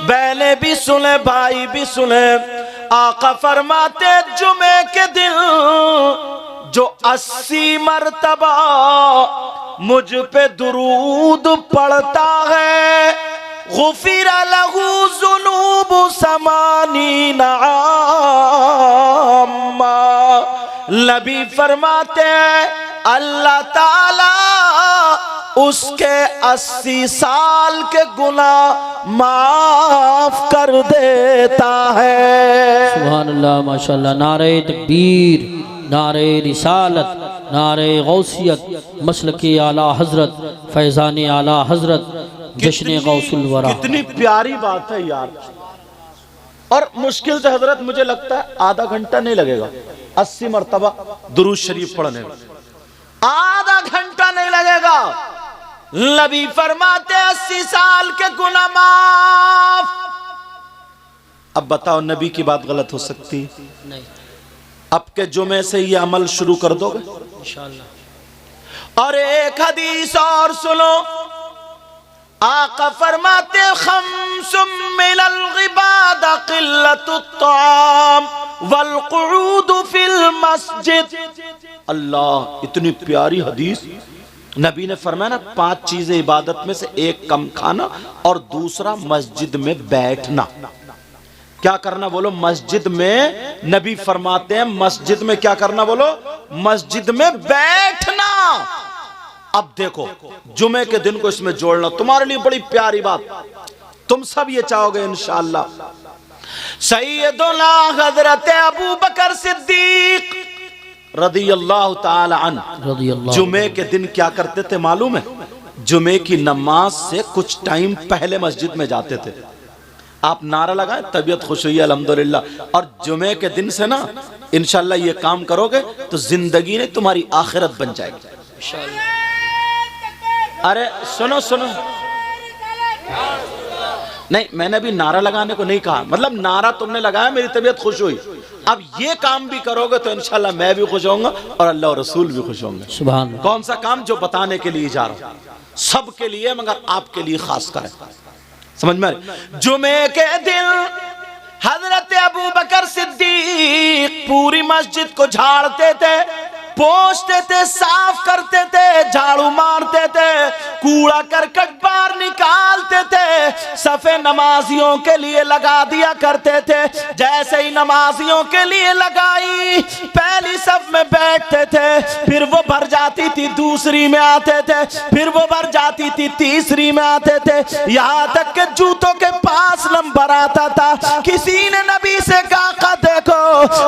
बहनें भी सुने, भाई भी सुने। आका फरमाते जुमे के दिन जो 80 मरतबा मुझ पे दुरूद पढ़ता है, गुफिर लहू ज़ुनूब समानीन आम्मा। नबी फरमाते हैं अल्लाह ताला उसके 80 साल के गुनाह माफ कर देता है। सुभान अल्लाह, माशाअल्लाह। नारे तकबीर, नारे रिसालत, नारे गौसियत, मसलके आला हजरत, फैज़ान आला हजरत, जश्न गौसुल वरा। कितनी प्यारी बात है यार। और मुश्किल से हजरत मुझे लगता है आधा घंटा नहीं लगेगा 80 मरतबा दुरूद शरीफ पढ़ने में, आधा घंटा नहीं लगेगा। नबी फरमाते 80 साल के गुनाह माफ। अब बताओ नबी की बात गलत हो सकती नहीं? अब के जुमे से ये अमल शुरू कर दोगे इंशाअल्लाह। और एक हदीस और सुनो, आका फरमाते खम्सुम मिनल गिबादा क़िल्लतुत ताम वल क़ुऊद फिल मस्जिद। अल्लाह, इतनी प्यारी हदीस। नबी ने फरमाया ना 5 चीजें इबादत में से, एक कम खाना और दूसरा मस्जिद में बैठना। क्या करना बोलो? मस्जिद में। नबी फरमाते हैं मस्जिद में क्या करना बोलो? मस्जिद में बैठना। अब देखो जुमे के दिन को इसमें जोड़ना तुम्हारे लिए बड़ी प्यारी बात। तुम सब ये चाहोगे इंशाअल्लाह। सैयदुना हजरत अबू बकर सिद्दीक रदियल्लाहु ताला अन्हु जुमे के दिन क्या करते थे मालूम है? जुमे की नमाज से कुछ टाइम पहले मस्जिद में जाते थे। आप नारा लगाएं, तबीयत खुश हुई अल्हम्दुलिल्लाह। और जुमे के दिन से ना इंशाअल्लाह ये काम करोगे तो जिंदगी ने तुम्हारी आखिरत बन जाएगी इंशाअल्लाह। अरे सुनो सुनो, नहीं मैंने अभी नारा लगाने को नहीं कहा, मतलब नारा तुमने लगाया मेरी तबीयत खुश हुई। अब ये काम भी करोगे तो इंशाल्लाह मैं भी खुश होऊंगा और अल्लाह और रसूल भी खुश होंगे। सुभान अल्लाह। कौन सा काम? जो बताने के लिए जा रहा हूं, सबके लिए मगर आपके लिए खास कर। समझ में? जुमे के दिन हजरत अबू बकर सिद्दीक पूरी मस्जिद को झाड़ते थे, पोंछते थे, साफ करते थे, झाड़ू मारते थे, कूड़ा करकट बाहर निकालते थे, सफे नमाजियों के लिए लगा दिया करते थे। जैसे ही नमाजियों के लिए लगाई पहली सफ में बैठते थे, फिर वो भर जाती थी दूसरी में आते थे, फिर वो भर जाती थी तीसरी में आते थे, यहाँ तक के जूतों के पास नंबर आता था। किसी ने नबी से कहा देखो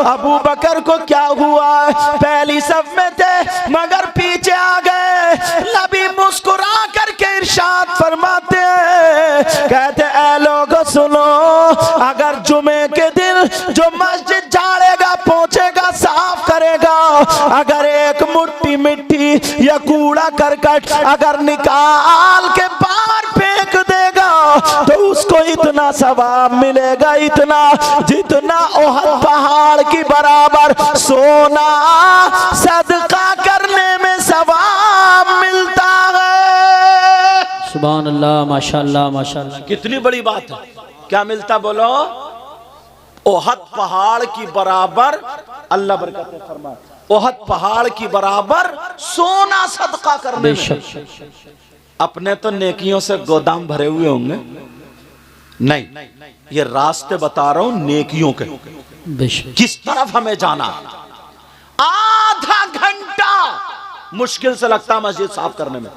अबू बकर को क्या हुआ, पहली सब में थे मगर पीछे आ गए। नबी मुस्कुरा करके इरशाद फरमाते हैं, कहते ऐ लोगों सुनो, अगर जुमे के दिन जो मस्जिद झाड़ेगा, पोंछेगा, साफ करेगा, अगर एक मुट्ठी मिट्टी या कूड़ा करकट अगर निकाल के बाहर फेंक देगा तो उसको इतना सवाब मिलेगा, इतना जितना ओहद पहाड़ की बराबर सोना सदका करने में सवाब मिलता है। सुभान अल्लाह, माशाअल्लाह माशाअल्लाह। कितनी बड़ी बात है। क्या मिलता बोलो? ओहद पहाड़ की बराबर, अल्लाह बरकत फरमाए, ओहद पहाड़ की बराबर सोना सदका करने में। अपने तो नेकियों से गोदाम भरे हुए होंगे, नहीं ये रास्ते बता रहा हूं नेकियों के, किस तरफ हमें जाना। आधा घंटा मुश्किल से लगता मस्जिद साफ करने में,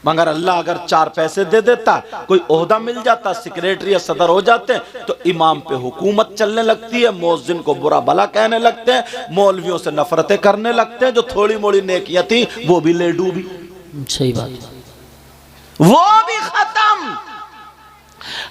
मगर अल्लाह अगर 4 पैसे दे देता, कोई ओहदा मिल जाता, सेक्रेटरी या सदर हो जाते, तो इमाम पे हुकूमत चलने लगती है, मुअज्जिन को बुरा भला कहने लगते हैं, मौलवियों से नफरतें करने लगते हैं, जो थोड़ी मोड़ी नेकियां थी वो भी ले डूबी। सही बात, वो भी खत्म।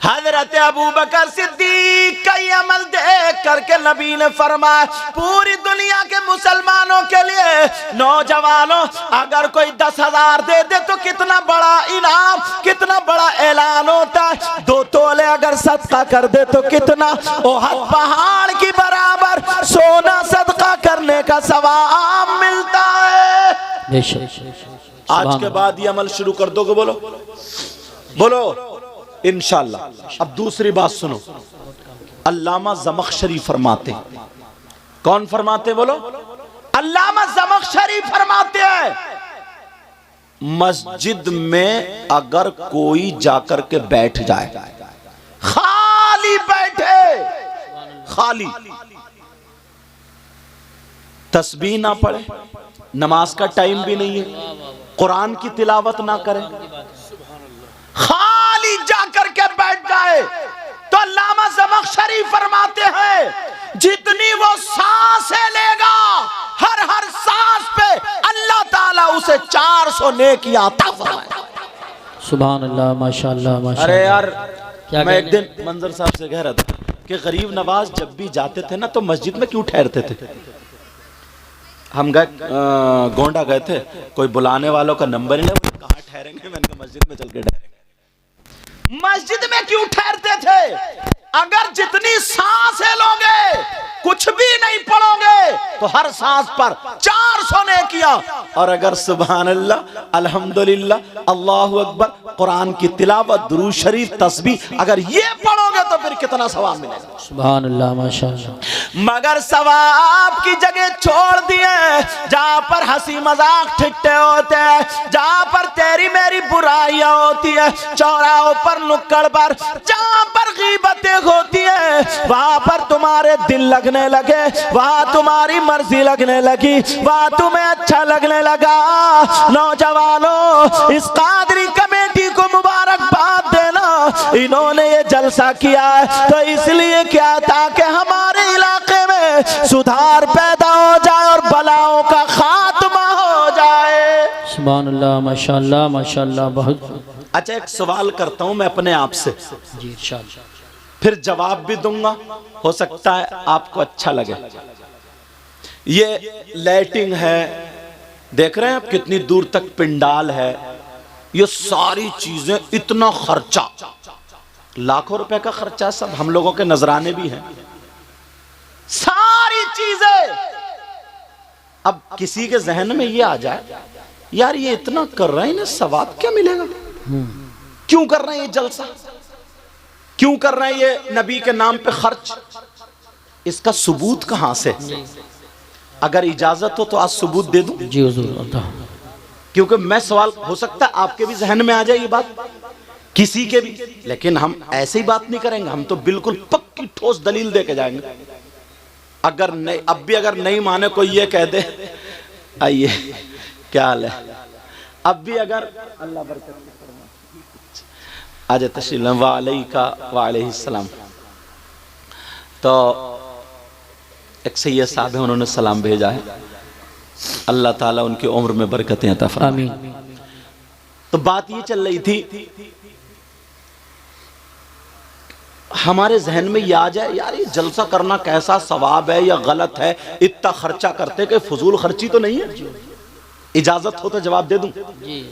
हजरत अबू बकर सिद्दीक का ये अमल देख करके नबी ने फरमाया, पूरी दुनिया के मुसलमानों के लिए नौजवानों अगर कोई 10,000 दे दे तो कितना बड़ा इनाम, कितना बड़ा ऐलान होता है। 2 तोले अगर सदका कर दे तो कितना ओहद पहाड़ की बराबर सोना सदका करने का सवाब मिलता है। आज के बाद ये अमल शुरू कर दोगे? बोलो बोलो। इंशाअल्लाह। अब दूसरी बात सुनो, अल्लामा ज़मख़शरी फरमाते, कौन फरमाते बोलो? अल्लामा ज़मख़शरी फरमाते हैं, मस्जिद में अगर कोई जाकर के बैठ जाए, खाली बैठे, खाली, तस्बीह ना पढ़े, नमाज का टाइम भी नहीं है, कुरान की तिलावत ना करे, खाली जाकर के बैठ जाए, तो अल्लामा ज़मख़शरी फरमाते हैं जितनी वो सांसें लेगा, हर हर सांस पे अल्लाह ताला उसे 400 नेकियां अता फरमाएगा। सुभान अल्लाह, माशाअल्लाह, माशाअल्लाह। अरे यार, क्या मैं एक दिन मंजर साहब से कह रहा था कि गरीब नवाज जब भी जाते थे ना तो मस्जिद में क्यों ठहरते थे? हम गए गोंडा गए थे, कोई बुलाने वालों का नंबर ही नहीं, कहाँ ठहरेंगे? मैंने कहा मस्जिद में चल के ठहरेंगे। मस्जिद में क्यों ठहरते थे? अगर जितनी सांसें लोगे, कुछ भी नहीं पढ़ोगे, तो हर सांस पर 400 नेकियां, और अगर सुभान अल्लाह, अल्हम्दुलिल्लाह, अल्लाहु अकबर, कुरान की तिलावत, दुरूद शरीफ, तस्बीह, अगर ये पढ़ोगे तो फिर कितना सवाब मिलेगा। सुभान अल्लाह, माशाअल्लाह। मगर सवाब की जगह छोड़ दिए, जहां पर हंसी मजाक ठिट्ठे होते हैं, जहां पर तेरी मेरी बुराइयां होती है, चौराहों पर, नुक्कड़ पर, जहां पर गीबतें होती है, वहां पर तुम्हारे दिल लगने लगे, वहां तुम्हारी मर्जी लगने लगी, वहां तुम्हें अच्छा लगने लगा। नौजवानों, इस कादरी कमेटी को मुबारकबाद देना, इन्होंने ये जलसा किया है तो इसलिए क्या, ताकि हमारे इलाके में सुधार पैदा हो जाए और बलाओं का खात्मा हो जाए। सुभान अल्लाह, माशाअल्लाह, माशाअल्लाह, बहुत। अच्छा, एक सवाल करता हूं मैं अपने आप से, जी इंशाअल्लाह, फिर जवाब भी दूंगा, हो सकता है आपको अच्छा लगे। ये लाइटिंग है, देख रहे हैं आप कितनी दूर तक पिंडाल है, ये सारी चीजें, इतना खर्चा, लाखों रुपए का खर्चा, सब हम लोगों के नजराने भी हैं, सारी चीजें। अब किसी के जहन में ये आ जाए, यार ये इतना कर रहे हैं ना, सवाब क्या मिलेगा? क्यों कर रहे हैं ये जलसा, क्यों कर रहे हैं ये नबी के नाम पे खर्च? इसका सबूत कहां से? अगर इजाजत हो तो आज सबूत दे दूं। जी हुजूर, क्योंकि मैं सवाल, हो सकता है आपके भी जहन में आ जाए ये बात, किसी के भी, लेकिन हम ऐसे ही बात नहीं करेंगे, हम तो बिल्कुल पक्की ठोस दलील दे के जाएंगे। अगर नहीं, अब भी अगर नहीं माने कोई ये कह दे, आइए क्या हाल है, अब भी अगर, अल्लाह बरकत आज तशरीफ वालेकुम, तो एक सैयद साहब है, उन्होंने सलाम भेजा है, अल्लाह ताला उनकी उम्र में बरकतें अता फरमाए। आमीन। तो बात ये चल रही थी, हमारे जहन में ये आ जाए, यार ये जलसा करना कैसा सवाब है या गलत है, इतना खर्चा करते कि फजूल खर्ची तो नहीं है? इजाजत हो तो जवाब दे दूं,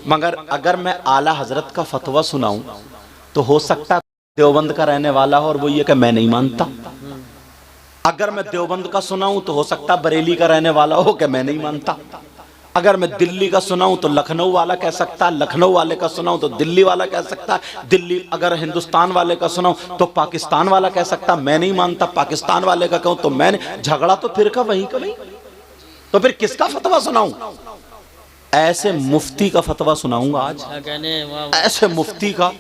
मगर अगर मैं आला हजरत का फतवा सुनाऊं तो हो सकता है देवबंद का रहने वाला हो और वो ये कि मैं नहीं मानता। अगर मैं देवबंद का सुनाऊं तो हो सकता है बरेली का रहने वाला हो कि मैं नहीं मानता। अगर मैं दिल्ली का सुनाऊं तो लखनऊ वाला कह सकता है, लखनऊ वाले का सुनाऊं तो दिल्ली वाला कह सकता है, दिल्ली अगर हिंदुस्तान वाले का सुनाऊं तो पाकिस्तान वाला कह सकता, मैं नहीं मानता। पाकिस्तान वाले का कहूं तो मैंने, झगड़ा तो फिर का वहीं का वहीं, तो फिर किसका फतवा सुनाऊं? ऐसे मुफ्ती का फतवा सुनाऊंगा आज, ऐसे मुफ्ती का।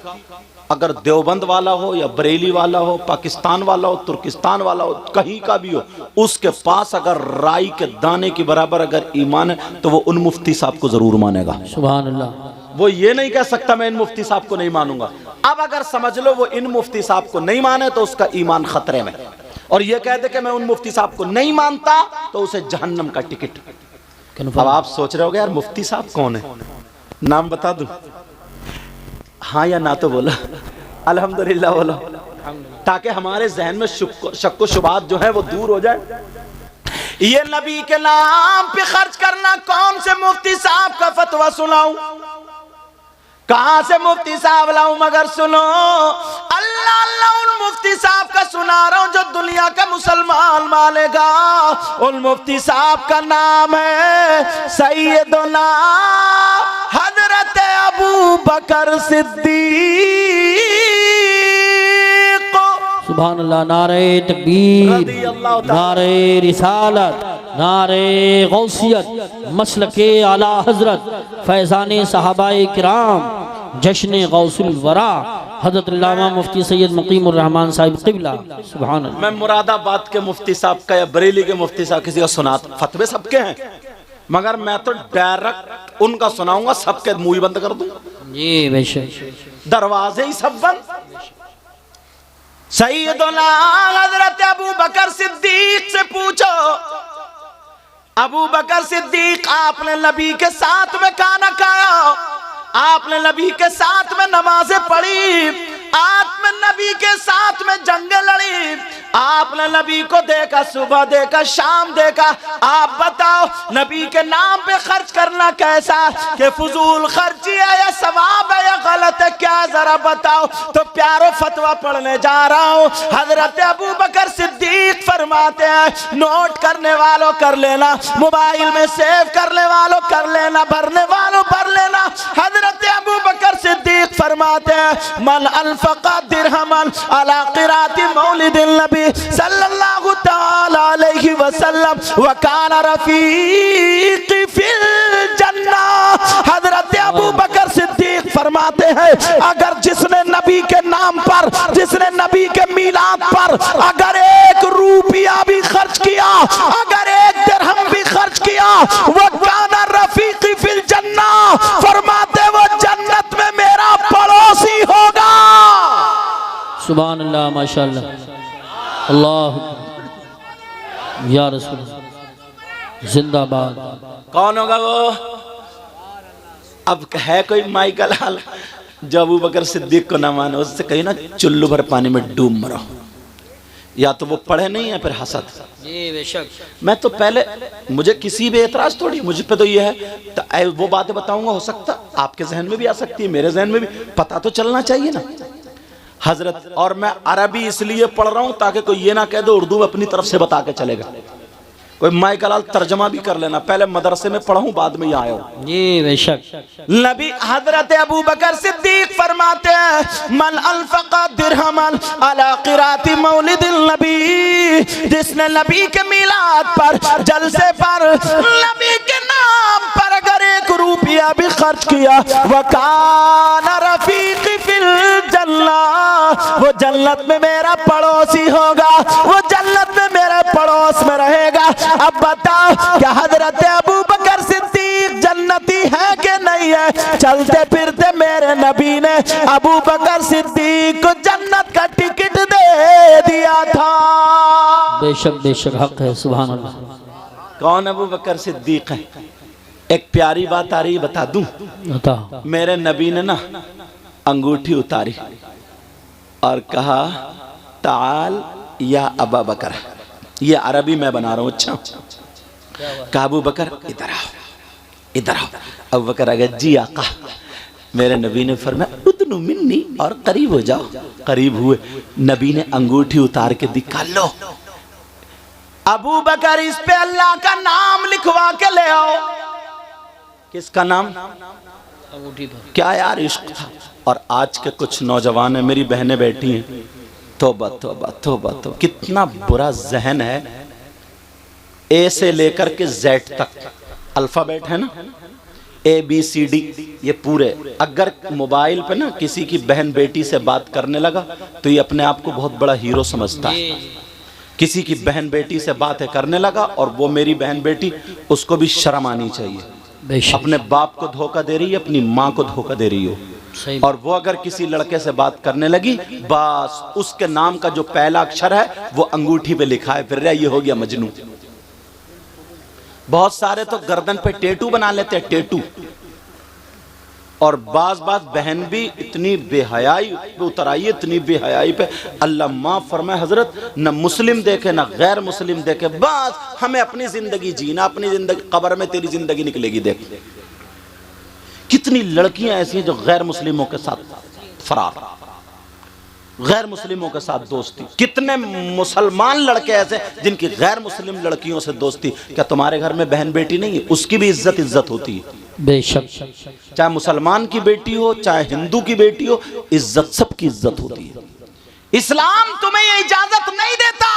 अगर देवबंद वाला हो या बरेली वाला हो, पाकिस्तान वाला हो, तुर्किस्तान वाला हो, कहीं का भी हो, उसके पास अगर राई के दाने के बराबर अगर ईमान है तो वो उन मुफ्ती साहब को जरूर मानेगा। सुभान अल्लाह। वो ये नहीं कह सकता मैं इन मुफ्ती साहब को नहीं मानूंगा। अब अगर समझ लो वो इन मुफ्ती साहब को नहीं माने तो उसका ईमान खतरे में, और ये कह दे कि मैं उन मुफ्ती साहब को नहीं मानता तो उसे जहन्नम का टिकट। अब आप सोच रहे होगे यार मुफ्ती साहब कौन है, नाम बता दूं? हाँ या ना तो बोलो, अल्हम्दुलिल्लाह बोलो, ताकि हमारे जहन में शक व शुबात जो है वो दूर हो जाए। ये नबी के नाम पे खर्च करना, कौन से मुफ्ती साहब का फतवा सुनाऊं, कहां से मुफ्ती साहब लाऊं? मगर सुनो, अल्लाह अल्लाह उन मुफ्ती साहब का सुना रहा हूं जो दुनिया का मुसलमान मानेगा। उन मुफ्ती साहब का नाम है सैयदना हजरत अबू बकर सिद्दीक सुभान अल्लाह। नारे तकबीर, रज़ी अल्लाह ताला। नारे रिसालत, नारे गौसियत, मसलके आला हजरत, फैज़ाने सहाबाए किराम, जश्न गौसुल वरा, हज़रत अल्लामा मुफ्ती सैयद मुकीमुर रहमान साहिब क़िबला। सुभान अल्लाह। मैं मुरादाबाद के मुफ्ती साहब का या बरेली के मुफ्ती साहब किसी का सुनाता, फतवे सबके हैं, मगर मैं तो डायरेक्ट उनका सुनाऊंगा, सबके मुंह ही बंद कर दूंगा जी बेशक, दरवाजे ही सब बंद। सैयदना हजरत अबू बकर सिद्दीक से पूछो, अबू बकर सिद्दीक आपने नबी के साथ में खाना खाया, आपने नबी के साथ में नमाजें पढ़ी, आपने नबी के साथ में जंग लड़ी, आपने नबी को देखा, सुबह देखा, शाम देखा। आप बताओ नबी के नाम पे खर्च करना कैसा, कि फजूल खर्ची है या सवाब है या गलत है, क्या जरा बताओ। तो प्यारो फतवा पढ़ने जा रहा हूँ। हजरत अबू बकर सिद्दीक फरमाते हैं, नोट करने वालों कर लेना, मोबाइल में सेव करने वालों कर लेना, भरने वालों भर लेना। हजरत अबू बकर सिद्दीक फरमाते हैं, मन अनफका दिरहमन अला क़िराती मौलिदिन नबी सल्लल्लाहु तआला अलैहि वसल्लम व काना रफीक़ी फिल जन्नह। हजरत अबू बकर सिद्दीक फरमाते हैं, अगर जिसने नबी के नाम पर, जिसने नबी के मीलाद पर अगर 1 रुपया भी खर्च किया, अगर 1 दिरहम भी खर्च किया, वो काना रफीक़ी फिल जन्नह, फरमाते वो जन्नत में मेरा पड़ोसी होगा। सुभान अल्लाह, माशाअल्लाह, अल्लाह या रसूल जिंदाबाद। कौन होगा वो? अब है कोई माइकल हाल जो अबू बकर सिद्दीक को ना माने, उससे कहीं ना चुल्लू भर पानी में डूब मरो। या तो वो पढ़े नहीं है, फिर हसद। जी बेशक। मैं तो पहले, मुझे किसी भी एतराज थोड़ी, मुझे पे तो ये है तो वो बातें बताऊंगा, हो सकता आपके जहन में भी आ सकती है, मेरे जहन में भी, पता तो चलना चाहिए ना हजरत। और मैं अरबी इसलिए पढ़ रहा हूं ताकि कोई ये ना कह दो उर्दू में अपनी तरफ से बता के चलेगा। कोई माइकल तर्जमा भी कर लेना, पहले मदरसे में पढ़ा हूं, बाद में यहाँ आया हूं। जी बेशक। नबी हजरत अबू बकर सिद्दीक फरमाते हैं, मन अनफका दिरहमन अला क़िराती मौलिदिल नबी, जिसने नबी के मिलाद पर, जलसे पर, नबी के नाम पर अगर 1 रुपया भी खर्च किया, व काना रफीक़ी फिल जन्नह, वो जन्नत में मेरा पड़ोसी होगा, वो जन्नत में मेरे पड़ोस में रहेगा। अब बताओ क्या हजरत अबू बकर सिद्दीक जन्नती है कि नहीं है? चलते फिरते मेरे नबी ने अबू बकर सिद्दीक को जन्नत का टिकट दे दिया था। बेशक बेशक, हक है। सुभान अल्लाह। कौन अबू बकर सिद्दीक है? एक प्यारी बात आ रही, बता दूं। बताओ। मेरे नबी ने ना अंगूठी उतारी और कहा, ताल या अबा बकर। ये अरबी मैं बना रहा हूँ। अच्छा, कहा अबू बकर इधर आओ, इधर आओ। अबू बकर आ गया, जी आका। मेरे नबी ने फरमाया, उदनु मिन्नी, और करीब हो जाओ। करीब हुए, नबी ने अंगूठी उतार के दिखा, लो अबू बकर, इस पे अल्लाह का नाम लिखवा के ले आओ। किसका नाम? अंगूठी पर। क्या यार इश्क था। और आज के कुछ नौजवान है, मेरी बहनें बैठी हैं, तौबा तौबा तौबा तौबा, कितना बुरा जहन है। ए से लेकर के जेड तक अल्फाबेट है ना, ABCD, ये पूरे। अगर मोबाइल पे ना किसी की बहन बेटी से बात करने लगा तो ये अपने आप को बहुत बड़ा हीरो समझता है। किसी की बहन बेटी से बातें करने लगा, और वो मेरी बहन बेटी, उसको भी शर्म आनी चाहिए। अपने बाप को धोखा दे रही है, अपनी माँ को धोखा दे रही हो। और वो अगर किसी लड़के से बात करने लगी, बस उसके नाम का जो पहला अक्षर है वो अंगूठी पे लिखा है, फिर ये हो गया मजनू। बहुत सारे तो गर्दन पे टेटू बना लेते हैं, टेटू। और बाज बहन भी इतनी बेहयाई पे उतर आई, इतनी बेहयाई पे, अल्लाह माफ फरमाए हजरत, न मुस्लिम देखे न गैर मुस्लिम देखे, बस हमें अपनी जिंदगी जीना, अपनी जिंदगी, कब्र में तेरी जिंदगी निकलेगी। देख कितनी लड़कियां ऐसी हैं जो गैर मुस्लिमों के साथ फरार, गैर मुस्लिमों के साथ दोस्ती। कितने मुसलमान लड़के ऐसे जिनकी गैर मुस्लिम लड़कियों से दोस्ती। क्या तुम्हारे घर में बहन बेटी नहीं है? उसकी भी इज्जत होती है। बेशक। चाहे मुसलमान की बेटी हो, चाहे हिंदू की बेटी हो, इज्जत, सबकी इज्जत होती है। इस्लाम तुम्हें ये इजाजत नहीं देता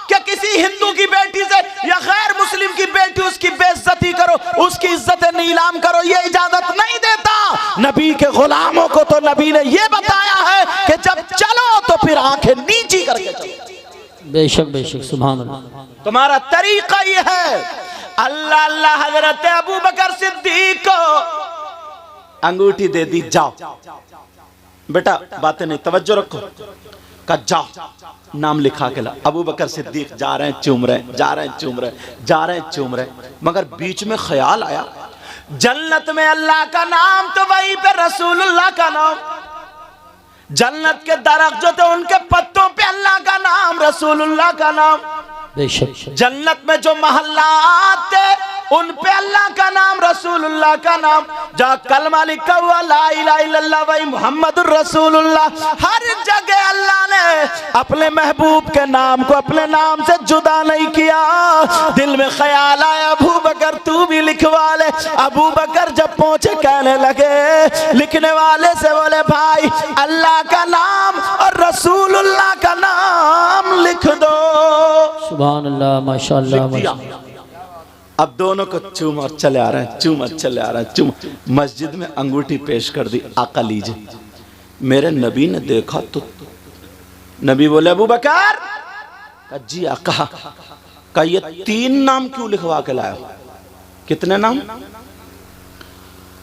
कि किसी हिंदू की बेटी से या गैर मुस्लिम की बेटी उसकी बेइज्जती करो, उसकी इज्जत नीलाम करो, ये इजाजत नहीं देता। नबी के गुलामों को तो नबी ने ये बताया है कि जब चलो तो फिर आंखें नीची करके चलो। बेशक बेशक, सुभान अल्लाह। तुम्हारा तरीका ये है। अल्लाह अल्लाह हजरत अबू बकर सिद्दीक को अंगूठी दे दी, जाओ बेटा, बातें नहीं, तवज्जो रखो, का जाओ नाम लिखा के ला। अबू बकर सिद्दीक जा रहे हैं, चूम रहे, जा रहे हैं, चूम रहे, जा रहे हैं, चूम रहे, मगर बीच में ख्याल आया जन्नत में अल्लाह का नाम तो वहीं पे रसूलुल्लाह का नाम, जन्नत के दरख्त जो थे उनके पत्तों पे अल्लाह का नाम, रसूलुल्लाह का नाम, बेशक जन्नत में जो महल्लात थे उन पे अल्लाह का नाम, रसूलुल्लाह का नाम, जहाँ कलमा लिखा हुआ ला इलाहा इल्लल्लाह वही मुहम्मदुर रसूलुल्लाह, हर जगह अल्लाह ने अपने महबूब के नाम को अपने नाम से जुदा नहीं किया। दिल में ख्याल आया अबू बकर तू भी लिखवा ले। अबू बकर जब पहुंचे कहने लगे, लिखने वाले से बोले भाई अल्लाह का नाम और रसूलुल्लाह का नाम लिख दो। सुभान अल्लाह, माशाअल्लाह माशाअल्लाह। अब दोनों को चूम और चले आ रहे हैं, चूम और चले आ रहे हैं, चूम। मस्जिद में अंगूठी पेश कर दी, आका लीजिए। मेरे नबी ने देखा तो नबी बोले अबू बकर, जी आका, का ये 3 नाम क्यों लिखवा के लाया? कितने नाम?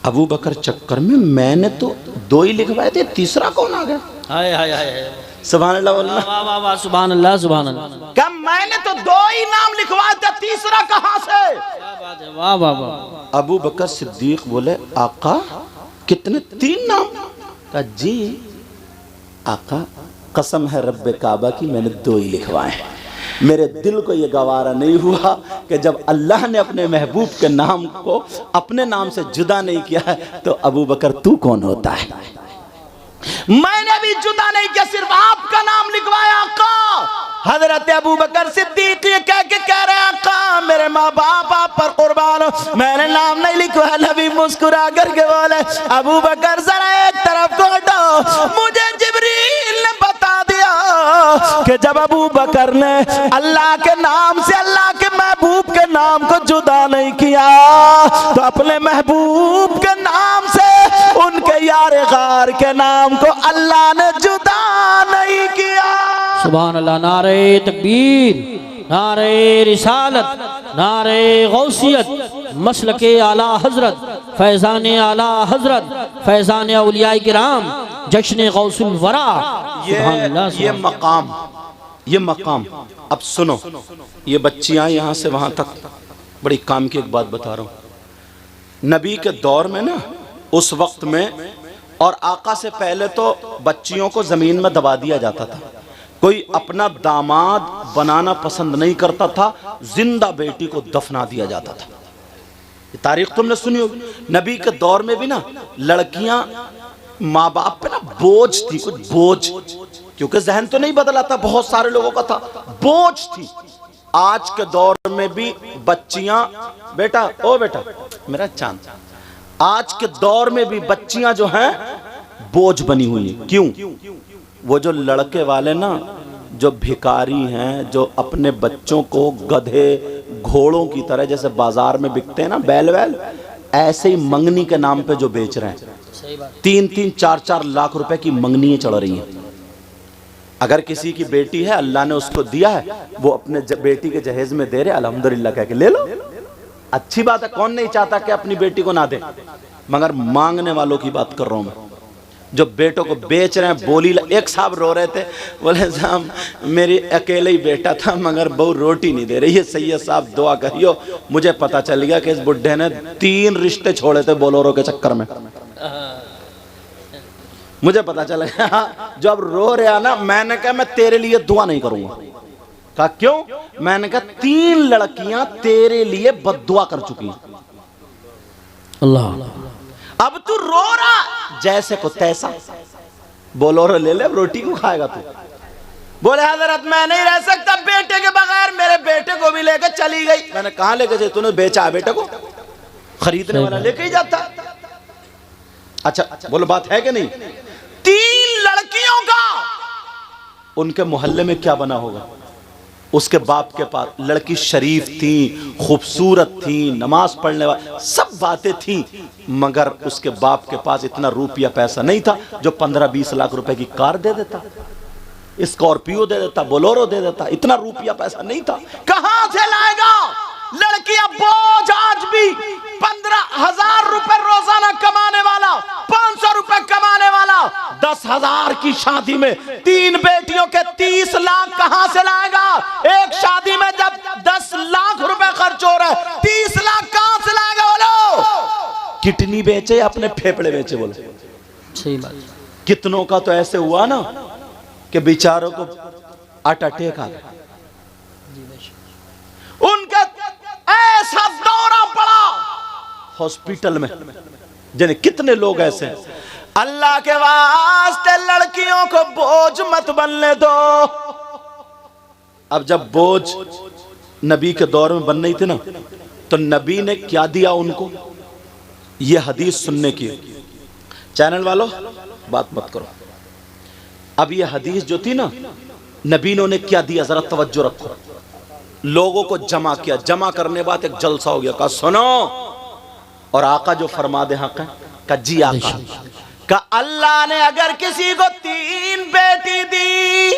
अबू बकर चक्कर में मैंने तो 2 ही लिखवाए थे, तीसरा कौन आ गया? हाय हाय हाय, सुभान अल्लाह बोलना। वाह वाह वाह, सुभान अल्लाह सुभान अल्लाह। क्या मैंने तो 2 ही नाम लिखवाए थे, तीसरा कहां से? क्या बात है, वाह वाह वाह। अबू बकर सिद्दीक बोले आका कितने? 3 नाम? का जी आका कसम है रब्बे काबा की मैंने 2 ही लिखवाए। मेरे दिल को ये गवारा नहीं हुआ कि जब अल्लाह ने अपने महबूब के नाम को अपने नाम से जुदा नहीं किया है तो अबू बकर तू कौन होता है? मैंने भी जुदा नहीं किया, सिर्फ आपका नाम लिखवाया आका। हजरत अबू बकर सिद्दीक ये कह के कह रहे हैं आका मेरे माँ बाप आप पर कुर्बान हो, मैंने नाम नहीं लिखवाया। नबी मुस्कुरा करके बोले अबू बकर जरा एक तरफ को हटो, मुझे जिब्रील ने बता दिया कि जब अबू बकर ने अल्लाह के नाम से अल्लाह के महबूब के नाम को जुदा नहीं किया तो अपने महबूब के नाम से उनके यार गार के नाम को अल्लाह ने जुदा नहीं किया। सुभान अल्लाह। नारे तकबीर, नारे रिसालत, नारे गौसियत, मसलके आला हजरत, फैजान आला हजरत, फैजान औलिया किराम, जश्न गौसुल वरा। ये मकाम अब सुनो, ये बच्चियां यहाँ से वहां तक, बड़ी काम की एक बात बता रहा हूँ। नबी के दौर में ना उस वक्त में और आका से पहले तो बच्चियों को जमीन में दबा दिया जाता था। कोई अपना दामाद बनाना पसंद नहीं करता था, जिंदा बेटी को दफना दिया जाता था। ये तारीख तुमने सुनी होगी। नबी के दौर में भी ना लड़कियां माँ बाप पे ना बोझ थी, कुछ बोझ, क्योंकि जहन तो नहीं बदला था, बहुत सारे लोगों का था, बोझ थी। आज के दौर में भी बच्चियां, बेटा ओ बेटा मेरा चांद, आज के दौर में भी बच्चियां जो हैं बोझ बनी हुई हैं। क्यों? वो जो लड़के वाले ना जो भिखारी हैं, जो अपने बच्चों को गधे घोड़ों की तरह जैसे बाजार में बिकते हैं ना बैल वैल, ऐसे ही मंगनी के नाम पे जो बेच रहे हैं। 3-3, 4-4 लाख रुपए की मंगनियां चढ़ रही हैं। अगर किसी की बेटी है अल्लाह ने उसको दिया है, वो अपने बेटी के जहेज में दे रहे, अल्हम्दुलिल्लाह कह के ले लो, अच्छी बात है। कौन नहीं चाहता कि अपनी बेटी को ना दे, मगर मांगने वालों की बात कर रहा हूं मैं, जो बेटों को बेच रहे हैं। बोली एक साहब रो रहे थे, बोले साहब मेरी अकेले ही बेटा था मगर बहू रोटी नहीं दे रही है, सैयद साहब दुआ करियो। मुझे पता चल गया कि इस बुढ़े ने 3 रिश्ते छोड़े थे बोलोरो के चक्कर में। मुझे पता चल गया। जब रो रहा ना, मैंने कहा मैं तेरे लिए दुआ नहीं करूंगा। कहा क्यों? मैंने कहा 3 लड़कियां तेरे लिए बद्दुआ कर चुकी हैं। अल्लाह। अब तू रो रहा जैसे को तैसा, बोलोरो ले ले, रोटी को खाएगा तू। बोले हजरत मैं नहीं रह सकता बेटे के बगैर, मेरे बेटे को भी लेकर चली गई। मैंने कहा लेके चली? तूने बेचा है बेटे को? खरीदने वाला लेके ही जाता। अच्छा बोलो बात है कि नहीं? 3 लड़कियों का उनके मोहल्ले में क्या बना होगा? उसके बाप के पास लड़की शरीफ थी, खूबसूरत थी, नमाज पढ़ने वाली, सब बातें थी, मगर उसके बाप के पास इतना रुपया पैसा नहीं था जो 15-20 लाख रुपए की कार दे देता, स्कॉर्पियो दे देता, बोलेरो दे देता। इतना रुपया पैसा नहीं था। कहां से लाएगा? लड़कियां बोझ। आज भी 15,000 रुपए रोजाना कमाने वाला, 500 रुपए कमाने वाला, 10,000 की शादी में 3 बेटियों के 30 लाख कहां से लाएगा? एक शादी में जब 10 लाख रुपए खर्च हो रहा है, 30 लाख कहां से लाएगा? बोलो, किडनी बेचे या अपने फेफड़े बेचे? बोलो, सही बात। कितनों का तो ऐसे हुआ ना कि बेचारों को हार्ट अटैक आ गया, उनका ऐसा दौरा पड़ा हॉस्पिटल में। जाने कितने लोग ऐसे हैं। अल्लाह के वास्ते लड़कियों को बोझ मत बनने दो। अब जब बोझ नबी के दौर में बन नहीं थी ना, तो नबी ने क्या दिया उनको? ये हदीस सुनने की। चैनल वालों बात मत करो। अब ये हदीस जो थी ना, नबी ने उन्हें क्या दिया, जरा तवज्जो रखो। लोगों को जमा किया, जमा करने के बाद एक जलसा हो गया। कहा सुनो, और आका जो फरमा दे हक है, कहा जी आका, कहा अल्लाह ने अगर किसी को 3 बेटी दी,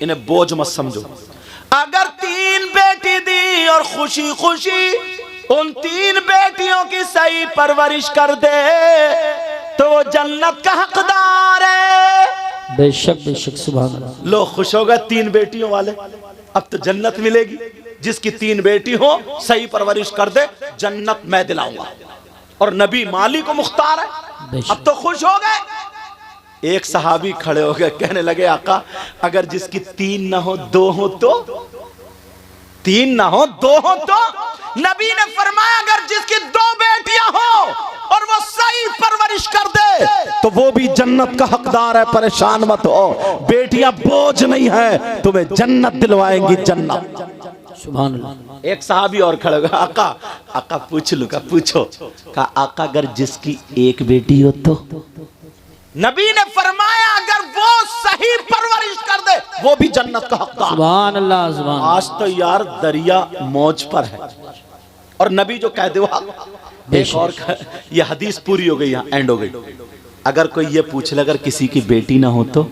इन्हें बोझ मत समझो, अगर 3 बेटी दी और खुशी खुशी उन 3 बेटियों की सही परवरिश कर दे, तो वो जन्नत का हकदार है। बेशक बेशक, सुभान अल्लाह। लोग खुश हो गए 3 बेटियों वाले, अब तो जन्नत मिलेगी। जिसकी 3 बेटी हो, सही परवरिश कर दे, जन्नत मैं दिलाऊंगा। और नबी माली को मुख्तार है। अब तो खुश हो गए। एक सहाबी खड़े हो गए, कहने लगे आका, अगर जिसकी 3 ना हो 2 हो तो? 3 ना हो 2 हो तो? नबी ने फरमाया अगर जिसकी 2 बेटियां हो और वो सही परवरिश कर दे, तो वो भी जन्नत का हकदार है। परेशान मत हो, बेटियां बोझ नहीं है, तुम्हें जन्नत दिलवाएंगी, जन्नत। सुभान अल्लाह। एक सहाबी और खड़े हो गए, आका आका पूछ लूं? का पूछो। कहा आका अगर जिसकी 1 बेटी हो तो? नबी ने फरमाया अगर वो सही परवरिश कर दे, वो भी जन्नत का हकदार। सुभान अल्लाह, सुभान। आज तो यार दरिया मौज पर है, और नबी जो कह दे वो। एक और ये हदीस पूरी हो गई, यहाँ एंड हो गई। अगर कोई ये पूछ ले अगर किसी की बेटी ना हो तो?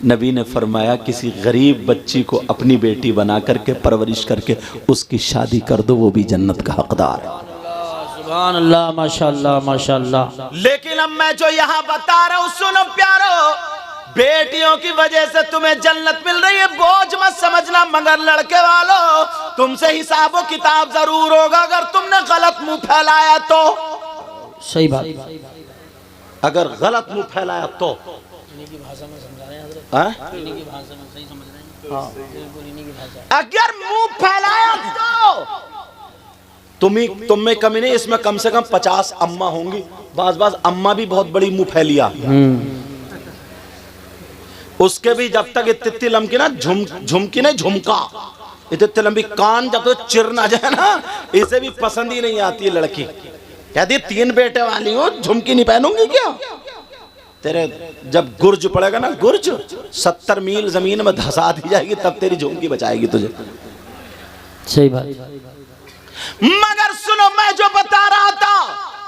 नबी ने फरमाया किसी गरीब बच्ची को अपनी बेटी बना करके परवरिश करके उसकी शादी कर दो, वो भी जन्नत का हकदार है। सुभान अल्लाह, माशाअल्लाह माशाअल्लाह। लेकिन अब मैं जो यहाँ बता रहा हूँ, सुनो प्यारो, बेटियों की वजह से तुम्हें जन्नत मिल रही है, बोझ मत समझना। मगर लड़के वालों, तुमसे हिसाब किताब जरूर होगा अगर तुमने गलत मुंह फैलाया तो। सही बात। अगर गलत मुंह फैलाया तो अगर मुंह फैलाया तो तुम में कमी नहीं, इसमें कम से कम 50 अम्मा होंगी। बाज अम्मा भी बहुत बड़ी मुंह फैलिया। उसके भी जब तक इतनी लंबी ना झुमकी नहीं, झुमका इतनी लंबी, कान जब तक चिर ना जाए ना, इसे भी पसंद ही नहीं आती है लड़की। कहती 3 बेटे वाली हो, झुमकी नहीं पहनूंगी क्या? तेरे जब गुर्ज पड़ेगा ना, गुर्ज 70 मील जमीन में धंसा दी जाएगी, तब तेरी झुमकी बचाएगी तुझे। सही बात। मगर सुनो, मैं जो बता रहा था,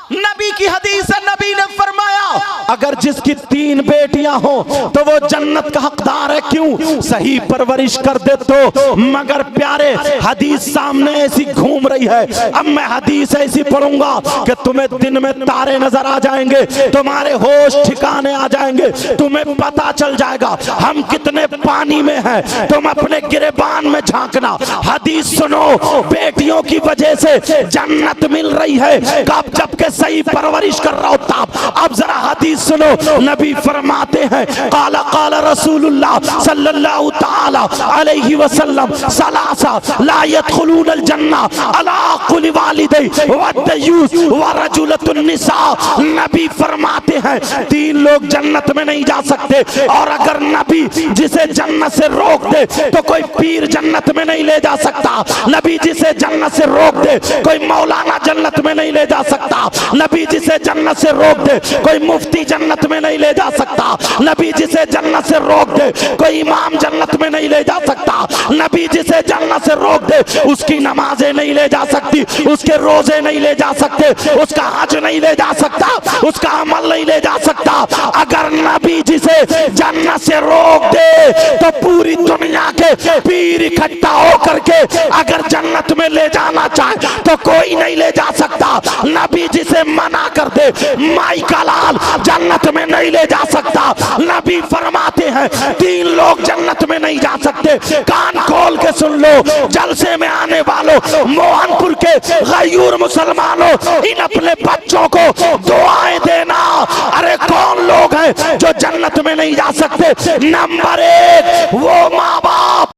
नबी की हदीस है, नबी ने फरमाया अगर जिसकी 3 बेटियां हो तो वो जन्नत का हकदार है। क्यों? सही परवरिश कर दे तो। मगर प्यारे, हदीस सामने ऐसी घूम रही है, अब मैं हदीस ऐसी पढ़ूंगा कि तुम्हें दिन में तारे नजर आ जाएंगे, तुम्हारे होश ठिकाने आ जाएंगे, तुम्हें पता चल जाएगा हम कितने पानी में हैं, तुम अपने गिरेबान में झांकना। हदीस सुनो, बेटियों की वजह से जन्नत मिल रही है, कब? जबकि सही परवरिश कर रहा होता। अब जरा हदीस सुनो, नबी फरमाते हैं काला काला रसूलुल्लाह सल्लल्लाहु ताला अलैहि वसल्लम सलासा ला यदखुलूनल जन्नह अला आकुल वालिदै वद्दयूस वरजुलतुन निसा। नबी फरमाते हैं 3 लोग जन्नत में नहीं जा सकते, और अगर नबी जिसे जन्नत से रोक दे तो कोई पीर जन्नत में नहीं ले जा सकता। नबी जिसे जन्नत से रोक दे कोई मौलाना जन्नत में नहीं ले जा सकता। नबी जिसे जन्नत से रोक दे कोई मुफ्ती जन्नत में नहीं ले जा सकता। नबी जिसे जन्नत से रोक दे कोई इमाम जन्नत में नहीं ले जा सकता। नबी जिसे जन्नत से रोक दे उसकी नमाजें नहीं ले जा सकती, उसके रोजे नहीं ले जा सकते, उसका हज नहीं ले जा सकता, उसका अमल नहीं ले जा सकता। अगर नबी जिसे जन्नत से रोक दे तो पूरी दुनिया के पीर इकट्ठा होकर के अगर जन्नत में ले जाना चाहे तो कोई नहीं ले जा सकता। नबी जिसे मना कर दे माई का लाल जन्नत में नहीं ले जा सकता। नबी फरमाते हैं 3 लोग जन्नत में नहीं जा सकते। कान खोल के सुन लो, जलसे में आने वालों, मोहनपुर के गयूर मुसलमानों, इन अपने बच्चों को दुआएं देना। अरे कौन लोग हैं जो जन्नत में नहीं जा सकते? नंबर 1 वो माँ बाप